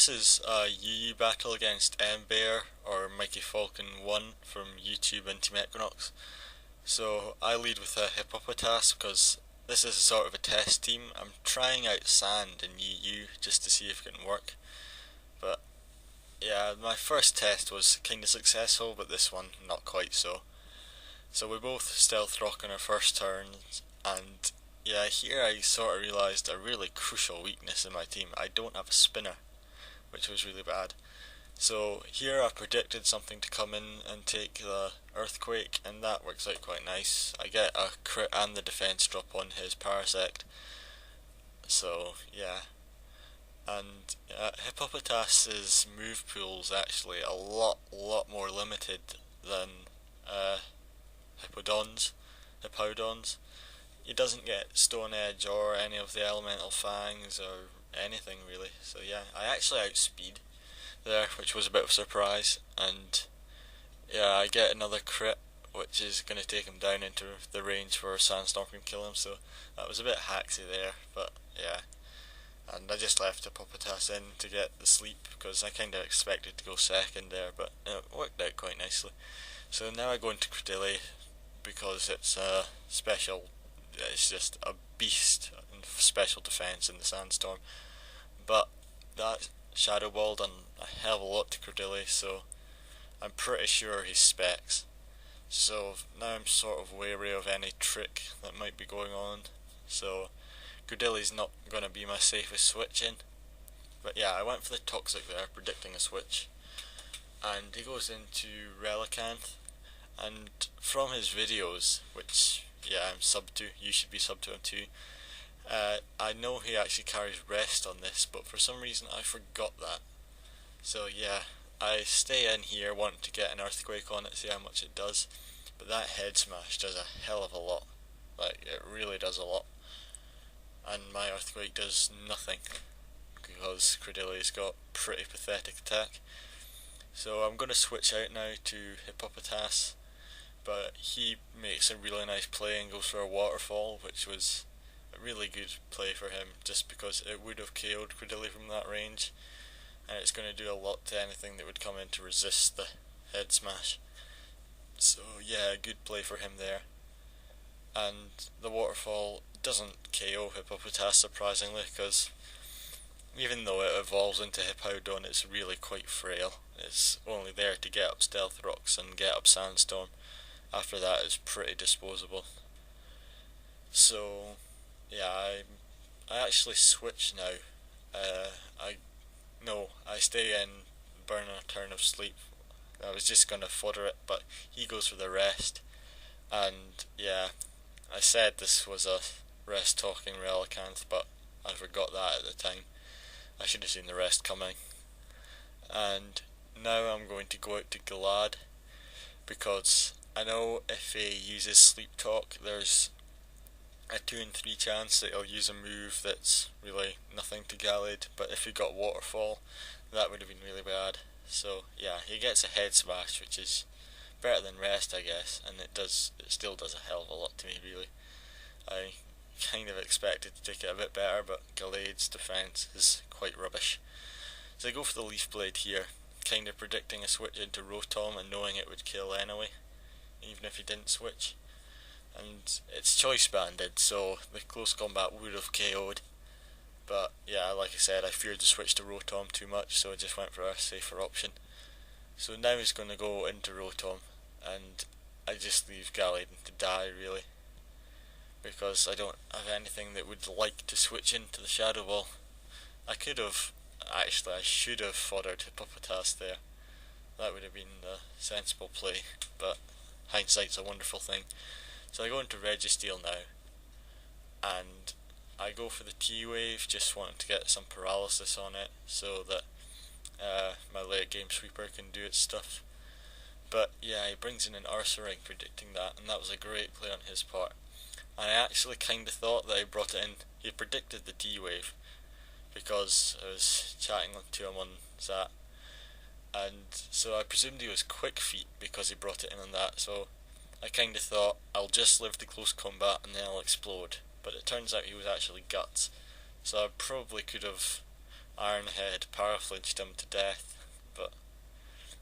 this is a UU battle against Bear or Mikey Falcon 1 from YouTube and Team Equinox. So I lead with a Hippopotas because this is a sort of a test team. I'm trying out Sand in UU just to see if it can work. But yeah, my first test was kinda successful, but this one not quite so. So we both stealth rock on our first turns, and yeah, here I sort of realised a really crucial weakness in my team. I don't have a spinner, which was really bad. So here I predicted something to come in and take the earthquake, and that works out quite nice. I get a crit and the defense drop on his parasect. So yeah, and Hippopotas's move pool's actually a lot more limited than uh, Hippowdon's. He doesn't get Stone Edge or any of the Elemental Fangs or anything really. So yeah, I actually outspeed there, which was a bit of a surprise. And yeah, I get another crit, which is going to take him down into the range where Sandstorm can kill him. So that was a bit hacksy there, but yeah. And I just left Hippopotas in to get the sleep because I kind of expected to go second there, but it worked out quite nicely. So now I go into Credilli because it's a special. It's just a beast in special defense in the Sandstorm. But that Shadow Ball done a hell of a lot to Credilli, so I'm pretty sure he's specs. So now I'm sort of wary of any trick that might be going on. So Credilli's not going to be my safest switch in. But yeah, I went for the Toxic there, predicting a switch. And he goes into Relicanth. And from his videos, which yeah, I'm sub to, you should be sub to him too, I know he actually carries rest on this, but for some reason I forgot that. So yeah, I stay in here wanting to get an earthquake on it, see how much it does, but that head smash does a hell of a lot. Like, it really does a lot. And my earthquake does nothing, because Credilli's got pretty pathetic attack. So I'm going to switch out now to Hippopotas, but he makes a really nice play and goes for a waterfall, which was a really good play for him, just because it would have KO'd Credilli from that range, and it's going to do a lot to anything that would come in to resist the head smash. So yeah, good play for him there. And the waterfall doesn't KO Hippopotas, surprisingly, because even though it evolves into Hippowdon, it's really quite frail. It's only there to get up Stealth Rocks and get up Sandstorm. After that, it's pretty disposable. So yeah, I actually switch now. I stay in, burn a turn of sleep. I was just gonna fodder it, but he goes for the rest. And yeah, I said this was a rest talking Relicanth, but I forgot that at the time. I should have seen the rest coming. And now I'm going to go out to Galad, because I know if he uses Sleep Talk, there's a 2 in 3 chance that he'll use a move that's really nothing to Galad, but if he got Waterfall, that would have been really bad. So yeah, he gets a head smash, which is better than rest, I guess, and it still does a hell of a lot to me, really. I kind of expected to take it a bit better, but Galad's defense is quite rubbish. So I go for the Leaf Blade here, kind of predicting a switch into Rotom and knowing it would kill anyway, even if he didn't switch. And it's choice banded, so the close combat would have KO'd. But yeah, like I said, I feared to switch to Rotom too much, so I just went for a safer option. So now he's going to go into Rotom, and I just leave Galad to die, really, because I don't have anything that would like to switch into the Shadow Ball. I should have foddered Hippopotas there. That would have been the sensible play, but hindsight's a wonderful thing. So I go into Registeel now, and I go for the T-Wave, just wanting to get some paralysis on it, so that my late game sweeper can do its stuff. But yeah, he brings in an Ursaring predicting that, and that was a great play on his part. And I actually kind of thought that he brought it in. He predicted the T-Wave, because I was chatting to him on Zat, and so I presumed he was Quick Feet because he brought it in on that, so I kind of thought I'll just live the close combat and then I'll explode, but it turns out he was actually Guts, so I probably could have Ironhead paraflinched him to death, but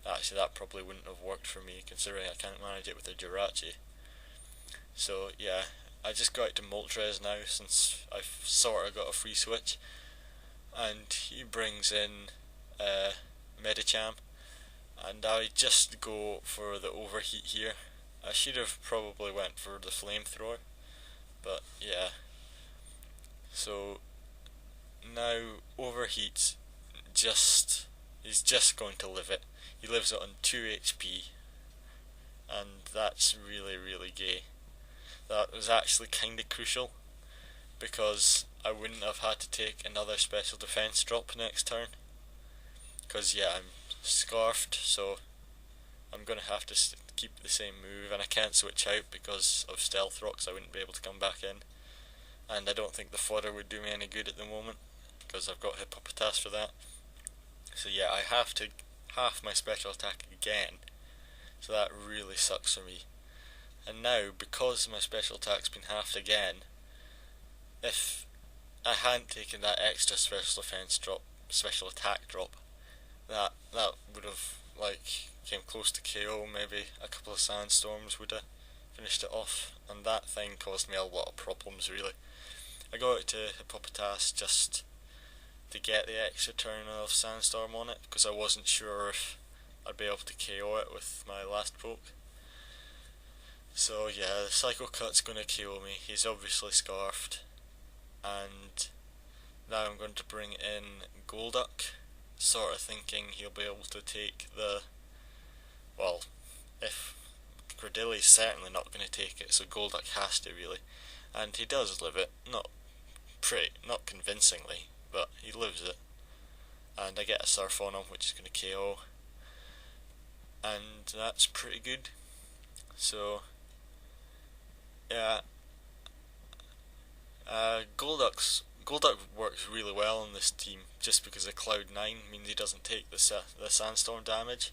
actually that probably wouldn't have worked for me considering I can't manage it with a Jirachi. So yeah, I just got it to Moltres now since I've sort of got a free switch, and he brings in Medicham, and I just go for the overheat here. I should have probably went for the flamethrower, but yeah. So now overheats, he's just going to live it. He lives it on 2 HP, and that's really gay. That was actually kinda crucial, because I wouldn't have had to take another special defense drop next turn. Because yeah, I'm scarfed, so I'm gonna have to keep the same move, and I can't switch out because of stealth rocks. I wouldn't be able to come back in, and I don't think the fodder would do me any good at the moment because I've got Hippopotas for that. So yeah, I have to half my special attack again, so that really sucks for me. And now, because my special attack's been halved again, if I hadn't taken that extra special defense drop, special attack drop, that would have came close to KO. Maybe a couple of sandstorms would have finished it off, and that thing caused me a lot of problems really. I got it to Hippopotas just to get the extra turn of sandstorm on it, because I wasn't sure if I'd be able to KO it with my last poke. So yeah, the Psycho Cut's gonna KO me. He's obviously scarfed, and now I'm going to bring in Golduck, sort of thinking he'll be able to take the, well, if Credilli's certainly not going to take it, so Golduck has to really, and he does live it, not convincingly, but he lives it, and I get a Surf on him, which is going to KO, and that's pretty good. So yeah, Golduck works really well on this team just because of Cloud9 means he doesn't take the sandstorm damage.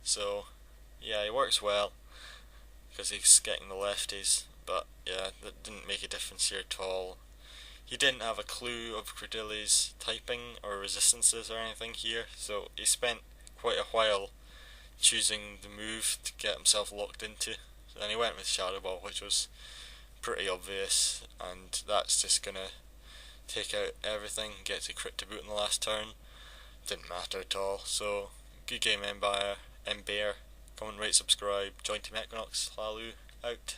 So yeah, he works well because he's getting the lefties, but yeah, that didn't make a difference here at all. He didn't have a clue of Credilli's typing or resistances or anything here, so he spent quite a while choosing the move to get himself locked into. So then he went with Shadow Ball, which was pretty obvious, and that's just gonna take out everything, get to crit to boot in the last turn. Didn't matter at all. So good game, Embear. Comment, rate, subscribe. Join Team Equinox. Lalu out.